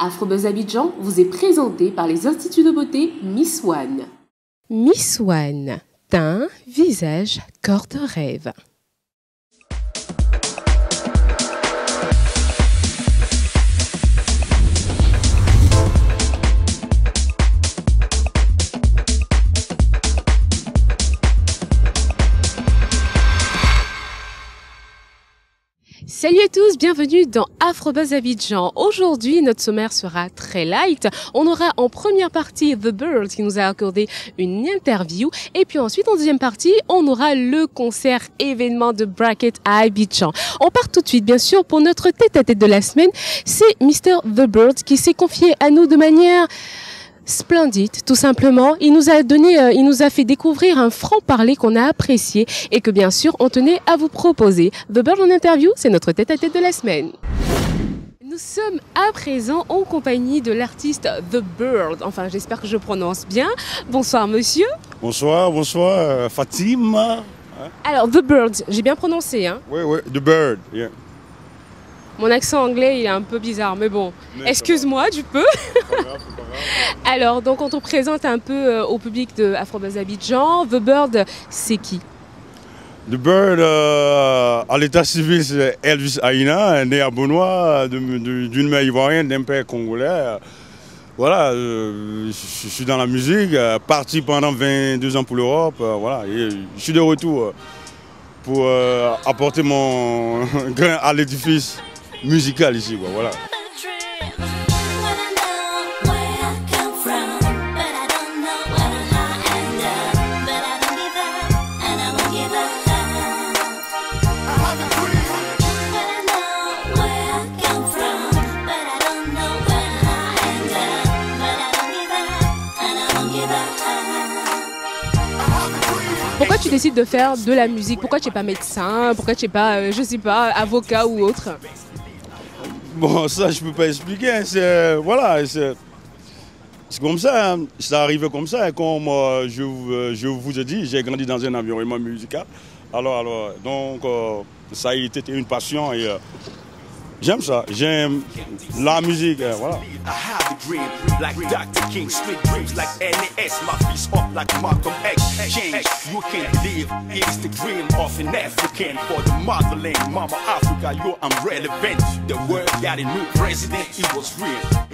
Afrobuzz Abidjan vous est présenté par les instituts de beauté Miss One. Miss One, teint, visage, corps de rêve. Salut à tous, bienvenue dans Afrobuzz Abidjan. Aujourd'hui, notre sommaire sera très light. On aura en première partie The Bird qui nous a accordé une interview. Et puis ensuite, en deuxième partie, on aura le concert événement de Bracket à Abidjan. On part tout de suite, bien sûr, pour notre tête-à-tête de la semaine. C'est Mr. The Bird qui s'est confié à nous de manière splendide, tout simplement. Il nous a fait découvrir un franc-parler qu'on a apprécié et que bien sûr on tenait à vous proposer. The Bird en interview, c'est notre tête-à-tête de la semaine. Nous sommes à présent en compagnie de l'artiste The Bird. Enfin, j'espère que je prononce bien. Bonsoir monsieur. Bonsoir, Fatima. Alors The Bird, j'ai bien prononcé, hein? Oui, The Bird, yeah. Mon accent anglais il est un peu bizarre, mais bon, excuse-moi, tu peux. Pas grave. Alors, donc on te présente un peu au public de Afrobuzz Abidjan. The Bird, c'est qui? The Bird, à l'état civil, c'est Elvis Aina, né à Benoît, d'une mère ivoirienne, d'un père congolais. Voilà, je suis dans la musique, parti pendant 22 ans pour l'Europe. Voilà, et je suis de retour pour apporter mon grain à l'édifice musical ici, voilà. Pourquoi tu décides de faire de la musique? Pourquoi tu n'es pas médecin? Pourquoi tu n'es pas, je sais pas, avocat ou autre? Bon, ça, je ne peux pas expliquer. C'est comme ça. Hein. C'est arrivé comme ça. Et comme je vous ai dit, j'ai grandi dans un environnement musical. Donc, ça a été une passion. Et j'aime ça. J'aime la musique. Voilà.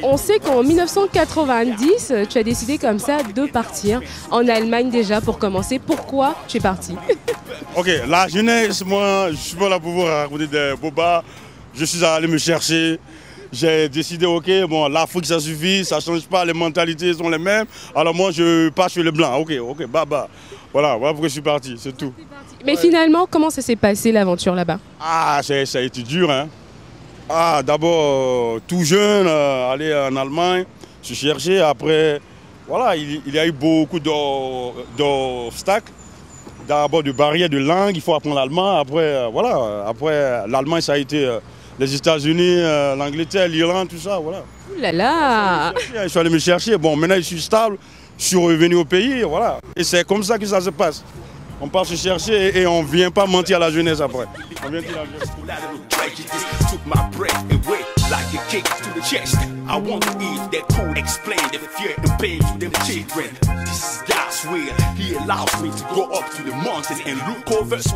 On sait qu'en 1990, tu as décidé comme ça de partir en Allemagne déjà pour commencer. Pourquoi tu es parti? Ok, la jeunesse, moi, je ne suis pas là pour vous raconter des bobas. Je suis allé me chercher. J'ai décidé, ok, bon, l'Afrique ça suffit, ça ne change pas, les mentalités sont les mêmes. Alors moi je pars sur les blancs, ok, baba. Voilà pourquoi je suis parti, c'est tout. Mais finalement, comment ça s'est passé l'aventure là-bas? Ah, ça a été dur, hein. Ah, d'abord, tout jeune, aller en Allemagne, se chercher. Après, voilà, il y a eu beaucoup d'obstacles. D'abord de barrières de langue, il faut apprendre l'allemand. Après, après l'Allemagne ça a été les États-Unis, l'Angleterre, l'Irlande, tout ça, voilà. Ouh là là! Je suis allé me chercher. Bon, maintenant je suis stable, je suis revenu au pays, voilà. Et c'est comme ça que ça se passe. On part se chercher et on ne vient pas mentir à la jeunesse après. On vient dire à la jeunesse.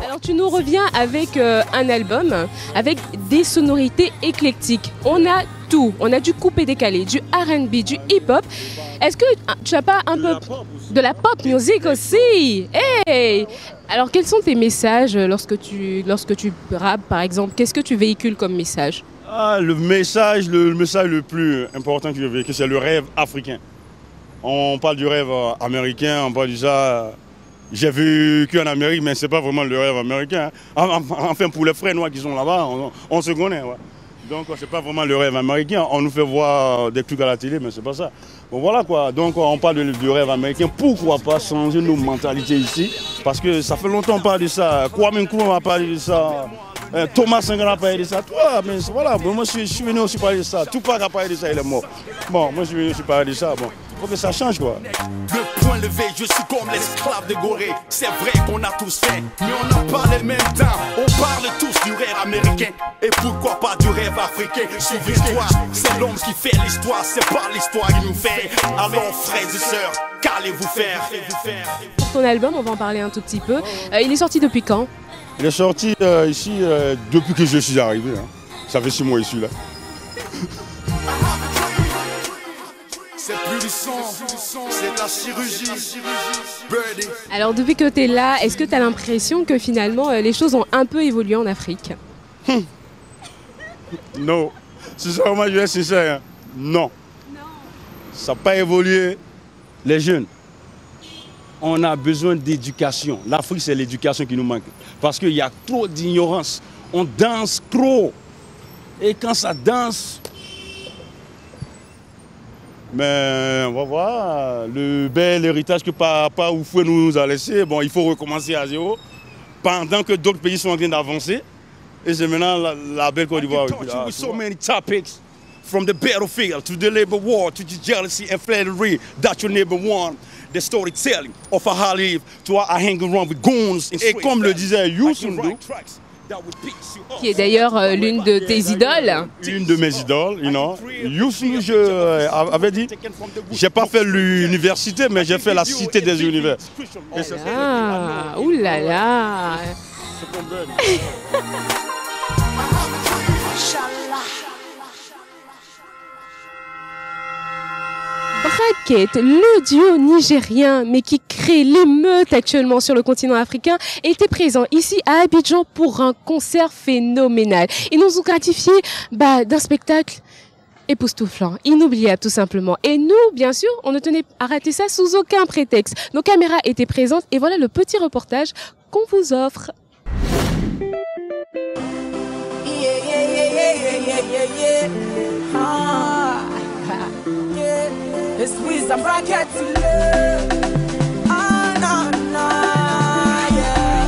Alors tu nous reviens avec un album avec des sonorités éclectiques. On a tout, on a du coupé décalé, du R&B, du hip-hop. Est-ce que tu n'as pas un peu de la pop music aussi? Hey! Alors quels sont tes messages lorsque tu rappes par exemple? Qu'est-ce que tu véhicules comme message? Le message le plus important que je véhicule, c'est le rêve africain. On parle du rêve américain, on parle de ça. J'ai vécu en Amérique, mais ce n'est pas vraiment le rêve américain. Enfin, pour les frères noirs qui sont là-bas, on se connaît. Ouais. Donc, ce n'est pas vraiment le rêve américain. On nous fait voir des trucs à la télé, mais ce n'est pas ça. Bon, voilà quoi. Donc, on parle du rêve américain. Pourquoi pas changer nos mentalités ici? Parce que ça fait longtemps qu'on parle de ça. Kwame Nkrumah a parlé de ça. Thomas Sankara a parlé de ça. Toi, mais voilà, moi je suis venu aussi parler de ça. Tupac a parlé de ça, il est mort. Bon, moi je suis venu aussi parler de ça. Bon. faut que ça change, quoi. Le point levé, je suis comme l'esclave de Gorée. C'est vrai qu'on a tous faim, mais on n'a pas les mêmes temps. On parle tous du rêve américain, et pourquoi pas du rêve africain. Souviens-toi, c'est l'homme qui fait l'histoire, c'est pas l'histoire qui nous fait. Alors frères et sœurs, qu'allez-vous faire? Pour ton album, on va en parler un tout petit peu. Il est sorti depuis quand? Il est sorti ici depuis que je suis arrivé. Hein. Ça fait 6 mois ici, là. C'est plus du sang, c'est de la chirurgie. Birdie. Alors depuis que tu es là, est-ce que tu as l'impression que finalement les choses ont un peu évolué en Afrique? Non. Sincèrement, je vais être sincère. Hein. Non. Ça n'a pas évolué. Les jeunes, on a besoin d'éducation. L'Afrique, c'est l'éducation qui nous manque. Parce qu'il y a trop d'ignorance. On danse trop. Et quand ça danse... Mais on va voir le bel héritage que Papa Oufoué nous a laissé. Bon, il faut recommencer à zéro pendant que d'autres pays sont en train d'avancer. Et c'est maintenant la belle Côte d'Ivoire. With so many topics, from the battlefield to the labor war to the jealousy and flattery that your neighbor won. The storytelling of a Halif to a hang around with goons. Et comme le disait Youssou, qui est d'ailleurs l'une de tes idoles. Une de mes idoles, you know. Youssou, je avait dit, j'ai pas fait l'université, mais j'ai fait la cité des univers. Ah, oulala. Braquette, le duo nigérien, mais qui crée l'émeute actuellement sur le continent africain, était présent ici à Abidjan pour un concert phénoménal. Ils nous ont gratifié d'un spectacle époustouflant, inoubliable tout simplement. Et nous, bien sûr, on ne tenait à rater ça sous aucun prétexte. Nos caméras étaient présentes et voilà le petit reportage qu'on vous offre. It's with some bracket to love. Oh, no, no, yeah.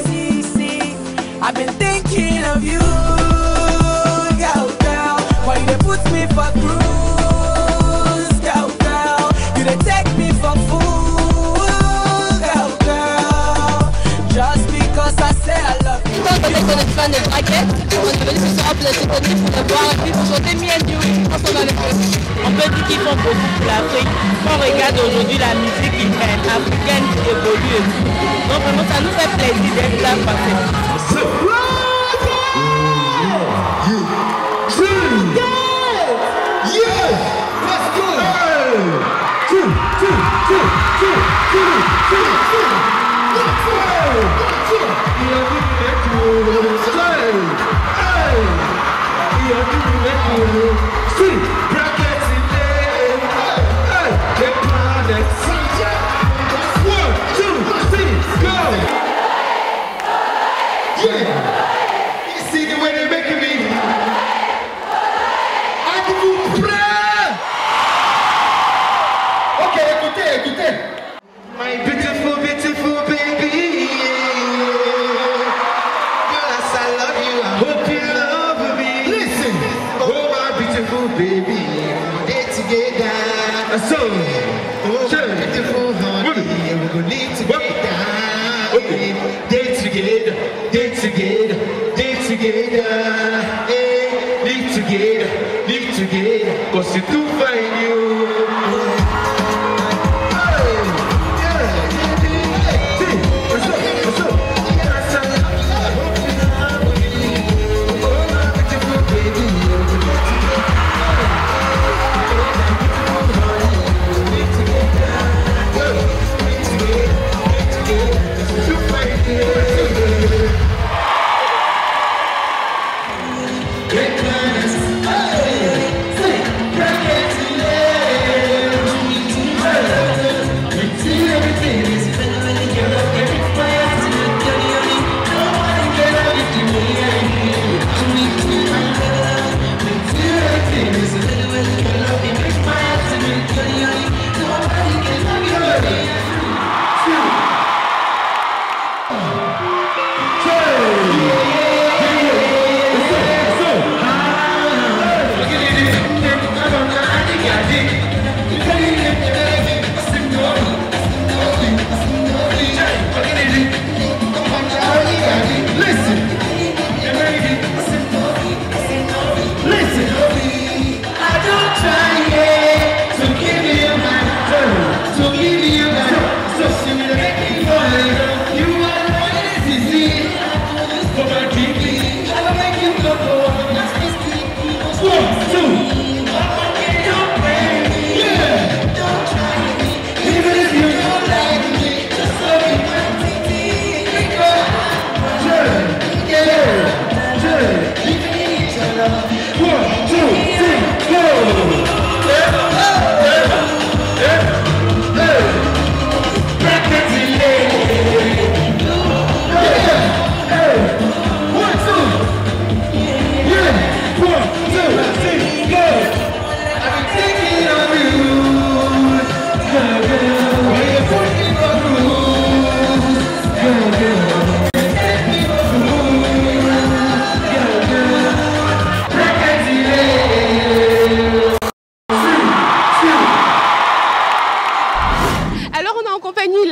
See, I've been thinking of you, girl. Why you put me for cruise, girl. You they take me for fool, girl. Just because I say I love you. Quand on est des fans de braquettes, on est venu ce soir pour les soutenir, pour les voir et puis pour chanter Miel du quand on a le feu. On peut dire qu'ils font beaucoup pour l'Afrique. Quand on regarde aujourd'hui la musique africaine qui évolue. Donc vraiment ça nous fait plaisir d'être là parce que... Cause you do find you.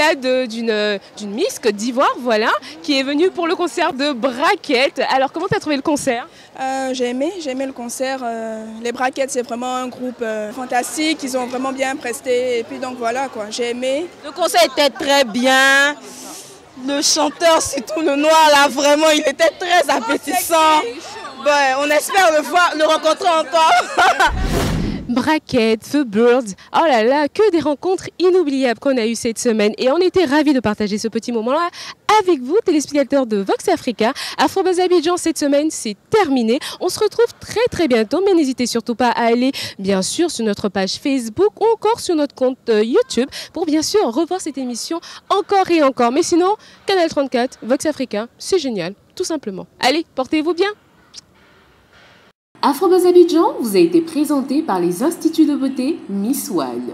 là d'une Miss Côte d'Ivoire, voilà, qui est venue pour le concert de Braquette. Alors, comment tu as trouvé le concert? J'ai aimé le concert. Les Braquettes, c'est vraiment un groupe fantastique. Ils ont vraiment bien presté. Et puis donc voilà quoi, j'ai aimé. Le concert était très bien. Le chanteur, surtout le noir là, vraiment, il était très appétissant. Ouais, on espère le rencontrer encore. Braquette, The Birds, oh là là, que des rencontres inoubliables qu'on a eues cette semaine et on était ravis de partager ce petit moment-là avec vous, téléspectateurs de Vox Africa. AfroBuzz Abidjan, cette semaine, c'est terminé. On se retrouve très bientôt, mais n'hésitez surtout pas à aller, bien sûr, sur notre page Facebook ou encore sur notre compte YouTube pour, bien sûr, revoir cette émission encore et encore. Mais sinon, Canal 34, Vox Africa, c'est génial, tout simplement. Allez, portez-vous bien. AfroBuzz Abidjan vous a été présenté par les Instituts de beauté Miss One.